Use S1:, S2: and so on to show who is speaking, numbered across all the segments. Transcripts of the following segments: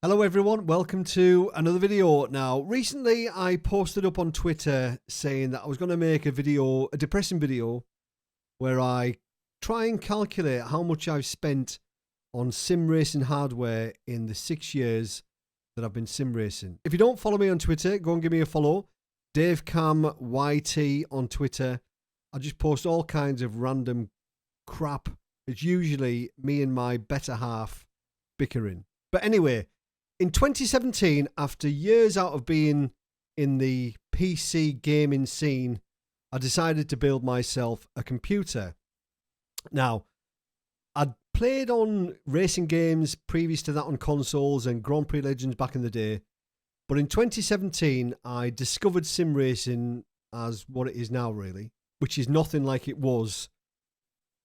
S1: Hello everyone, welcome to another video. Now, recently I posted up on Twitter saying that I was going to make a video, a depressing video, where I try and calculate how much I've spent on sim racing hardware in the 6 years that I've been sim racing. If you don't follow me on Twitter, go and give me a follow. DaveCamYT on Twitter. I just post all kinds of random crap. It's usually me and my better half bickering. But anyway, in 2017, after years out of being in the PC gaming scene, I decided to build myself a computer. Now, I'd played on racing games previous to that on consoles and Grand Prix Legends back in the day. But in 2017, I discovered sim racing as what it is now, really, which is nothing like it was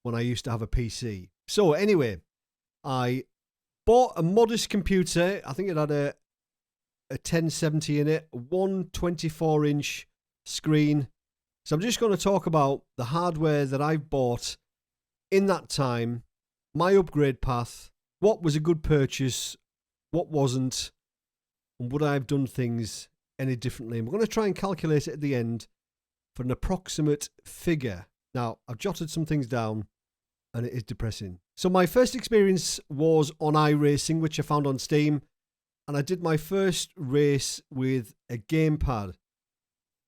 S1: when I used to have a PC. So anyway, I bought a modest computer. I think it had a 1070 in it, a 124-inch screen. So I'm just going to talk about the hardware that I've bought in that time, my upgrade path, what was a good purchase, what wasn't, and would I have done things any differently. I'm going to try and calculate it at the end for an approximate figure. Now, I've jotted some things down, and it is depressing. So my first experience was on iRacing, which I found on Steam, and I did my first race with a gamepad.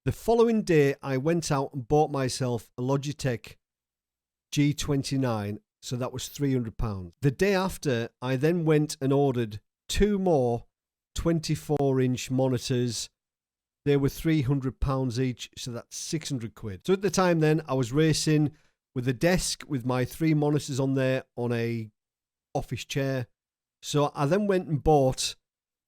S1: The following day, I went out and bought myself a Logitech G29, so that was £300. The day after, I then went and ordered two more 24-inch monitors. They were £300 each, so that's 600 quid. So at the time then, I was racing with a desk with my 3 monitors on there on a office chair. So I then went and bought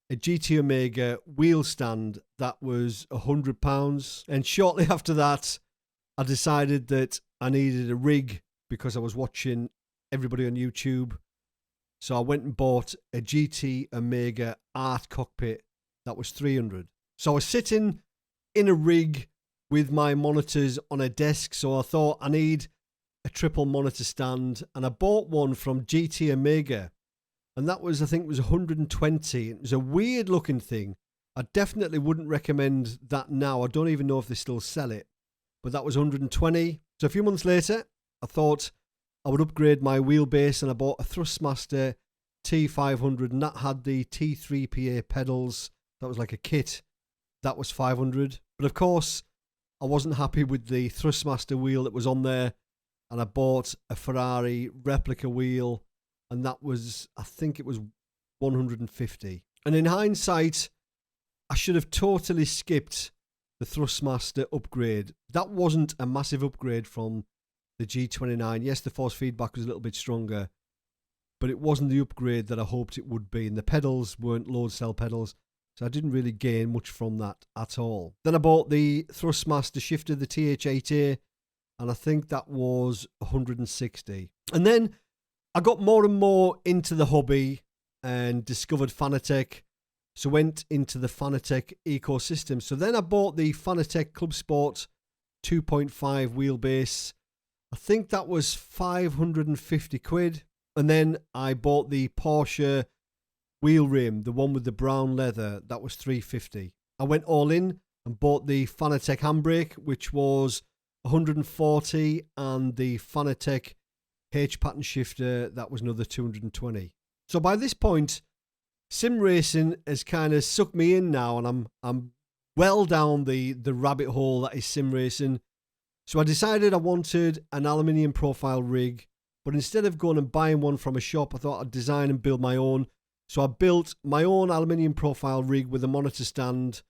S1: a GT Omega wheel stand that was £100. And shortly after that, I decided that I needed a rig because I was watching everybody on YouTube. So I went and bought a GT Omega art cockpit that was £300. So I was sitting in a rig with my monitors on a desk. So I thought I need a triple monitor stand, and I bought one from GT Omega, and that was, I think it was 120. It was a weird looking thing. I definitely wouldn't recommend that now. I don't even know if they still sell it, but that was 120. So a few months later, I thought I would upgrade my wheelbase, and I bought a Thrustmaster T500, and that had the T3PA pedals. That was like a kit. That was 500. But of course, I wasn't happy with the Thrustmaster wheel that was on there, and I bought a Ferrari replica wheel, and that was, I think it was 150. And in hindsight, I should have totally skipped the Thrustmaster upgrade. That wasn't a massive upgrade from the G29. Yes, the force feedback was a little bit stronger, but it wasn't the upgrade that I hoped it would be. And the pedals weren't load cell pedals, so I didn't really gain much from that at all. Then I bought the Thrustmaster shifter, the TH8A, and I think that was 160. And then I got more and more into the hobby and discovered Fanatec. So went into the Fanatec ecosystem. So then I bought the Fanatec Club Sport 2.5 wheelbase. I think that was 550 quid. And then I bought the Porsche wheel rim, the one with the brown leather. That was 350. I went all in and bought the Fanatec handbrake, which was 140, and the Fanatec H-pattern shifter, that was another 220. So by this point, sim racing has kind of sucked me in now, and I'm well down the rabbit hole that is sim racing. So I decided I wanted an aluminium profile rig, but instead of going and buying one from a shop, I thought I'd design and build my own. So I built my own aluminium profile rig with a monitor stand,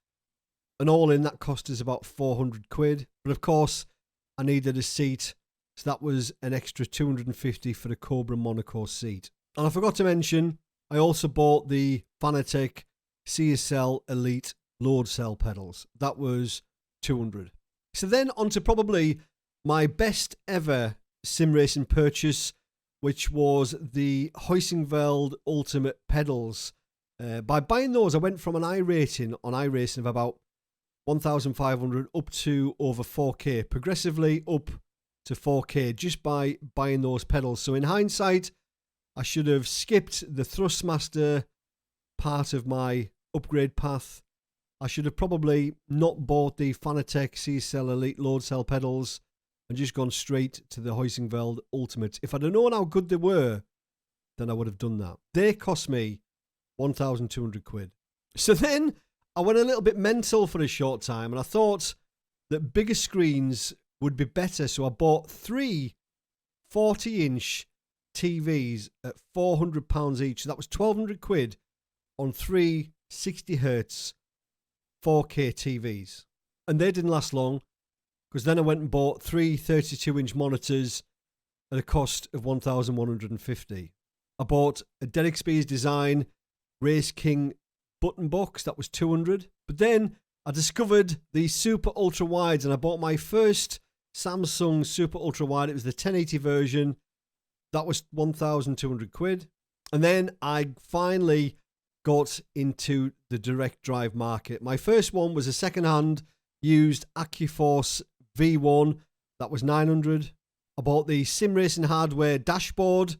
S1: and all in that cost us about 400 quid. But of course, I needed a seat, so that was an extra 250 for the Cobra Monaco seat. And I forgot to mention, I also bought the Fanatec CSL Elite load cell pedals. That was 200. So then on to probably my best ever sim racing purchase, which was the Heusinkveld Ultimate pedals. By buying those, I went from an iRating on iRacing of about 1,500 up to over 4K, progressively up to 4K just by buying those pedals. So in hindsight, I should have skipped the Thrustmaster part of my upgrade path. I should have probably not bought the Fanatec C-Cell Elite load cell pedals and just gone straight to the Heusinkveld Ultimate. If I'd have known how good they were, then I would have done that. They cost me 1,200 quid. So then I went a little bit mental for a short time, and I thought that bigger screens would be better. So I bought 3 40-inch TVs at £400 each. So that was 1,200 quid on 3 60Hz 4K TVs. And they didn't last long, because then I went and bought 3 32-inch monitors at a cost of 1,150. I bought a Derek Spears Design Race King button box. That was 200. But then I discovered the super ultra wides, and I bought my first Samsung super ultra wide. It was the 1080 version. That was 1,200 quid. And then I finally got into the direct drive market. My first one was a second-hand used AccuForce V1. That was 900. I bought the sim racing hardware dashboard,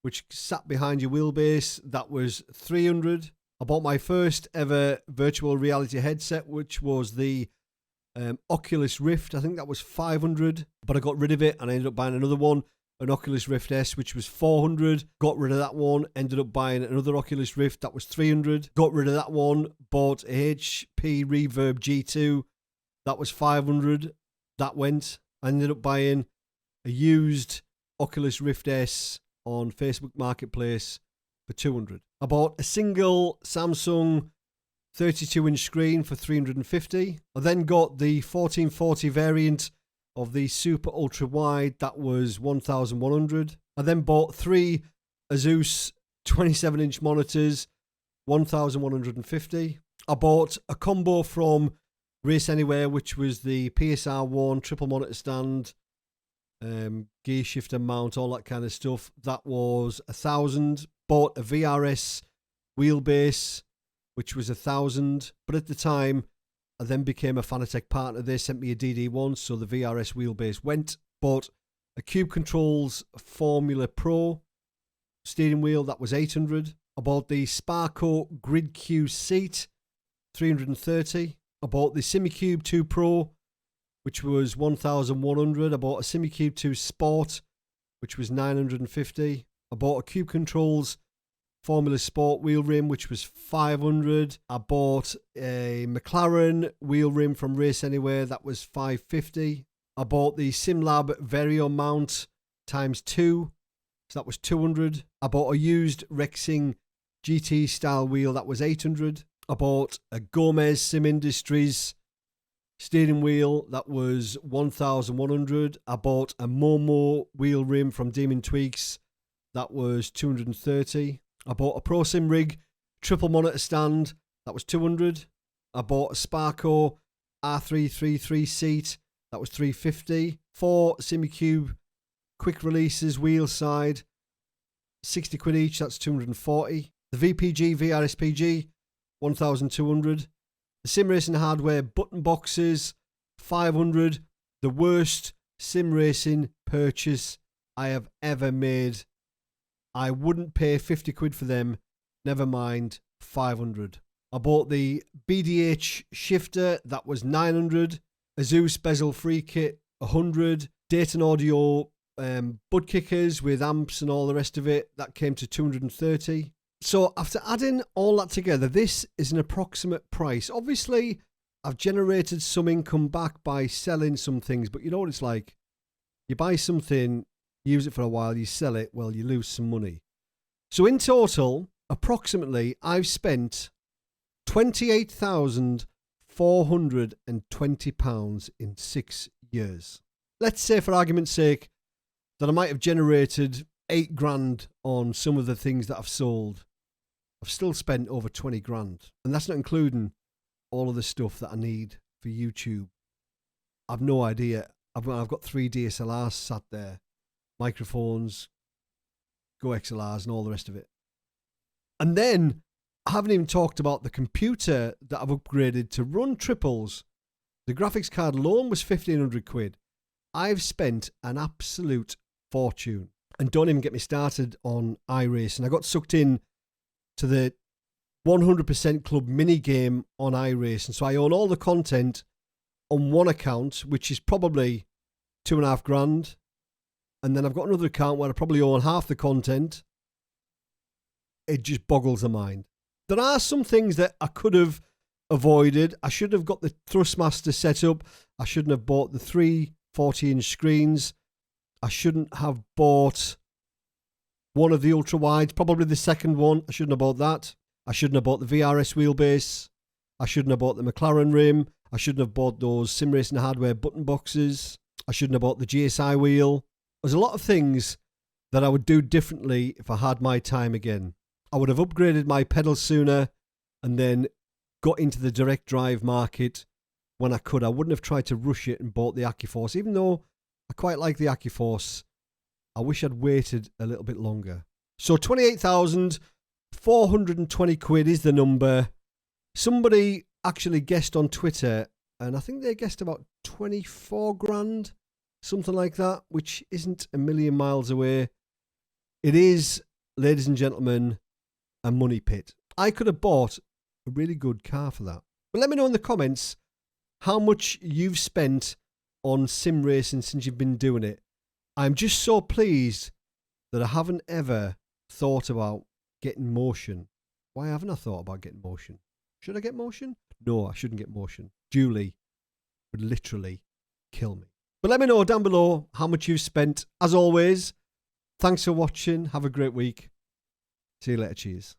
S1: which sat behind your wheelbase. That was 300. I bought my first ever virtual reality headset, which was the Oculus Rift. I think that was 500, but I got rid of it and I ended up buying another one, an Oculus Rift S, which was 400. Got rid of that one, ended up buying another Oculus Rift. That was 300. Got rid of that one, bought a HP Reverb G2. That was 500. That went. I ended up buying a used Oculus Rift S on Facebook Marketplace for 200. I bought a single Samsung 32-inch screen for 350. I then got the 1440 variant of the super ultra wide. That was 1,100. I then bought 3 Asus 27-inch monitors, 1,150. I bought a combo from Race Anywhere, which was the PSR1 triple monitor stand, gear shifter mount, all that kind of stuff. That was 1,000. Bought a VRS wheelbase, which was 1,000. But at the time, I then became a Fanatec partner. They sent me a DD1, so the VRS wheelbase went. Bought a Cube Controls Formula Pro steering wheel. That was 800. I bought the Sparco Grid Q seat, 330. I bought the SimiCube 2 Pro, which was 1,100. I bought a SimiCube 2 Sport, which was 950. I bought a Cube Controls Formula Sport wheel rim, which was 500. I bought a McLaren wheel rim from Race Anywhere. That was 550. I bought the SimLab Vario mount times 2. So that was 200. I bought a used Rexing GT style wheel. That was 800. I bought a Gomez Sim Industries steering wheel. That was 1,100. I bought a Momo wheel rim from Demon Tweaks. That was 230. I bought a Pro Sim Rig triple monitor stand. That was 200. I bought a Sparco R333 seat. That was 350. 4 SimiCube quick releases wheel side. 60 quid each. That's 240. The VPG VRSPG, 1,200. The sim racing hardware button boxes, 500. The worst sim racing purchase I have ever made. I wouldn't pay 50 quid for them, never mind 500. I bought the BDH shifter. That was 900. Asus bezel free kit, 100. Dayton Audio bud kickers with amps and all the rest of it. That came to 230. So after adding all that together, this is an approximate price. Obviously, I've generated some income back by selling some things, but you know what it's like. You buy something, use it for a while, you sell it, well, you lose some money. So in total, approximately, I've spent £28,420 in 6 years. Let's say, for argument's sake, that I might have generated 8 grand on some of the things that I've sold. I've still spent over 20 grand. And that's not including all of the stuff that I need for YouTube. I've no idea. I've got 3 DSLRs sat there, microphones, Go XLRs and all the rest of it. And then I haven't even talked about the computer that I've upgraded to run triples. The graphics card alone was 1,500 quid. I've spent an absolute fortune. And don't even get me started on iRacing. I got sucked in to the 100% Club mini game on iRacing. So I own all the content on one account, which is probably $2,500. And then I've got another account where I probably own half the content. It just boggles the mind. There are some things that I could have avoided. I should have got the Thrustmaster set up. I shouldn't have bought the 3 40-inch screens. I shouldn't have bought one of the ultra-wides, probably the second one. I shouldn't have bought that. I shouldn't have bought the VRS wheelbase. I shouldn't have bought the McLaren rim. I shouldn't have bought those sim racing hardware button boxes. I shouldn't have bought the GSI wheel. There's a lot of things that I would do differently if I had my time again. I would have upgraded my pedals sooner and then got into the direct drive market when I could. I wouldn't have tried to rush it and bought the AccuForce. Even though I quite like the AccuForce, I wish I'd waited a little bit longer. So 28,420 quid is the number. Somebody actually guessed on Twitter, and I think they guessed about 24 grand, something like that, which isn't a million miles away. It is, ladies and gentlemen, a money pit. I could have bought a really good car for that. But let me know in the comments how much you've spent on sim racing since you've been doing it. I'm just so pleased that I haven't ever thought about getting motion. Why haven't I thought about getting motion? Should I get motion? No, I shouldn't get motion. Julie would literally kill me. But let me know down below how much you've spent. As always, thanks for watching. Have a great week. See you later. Cheers.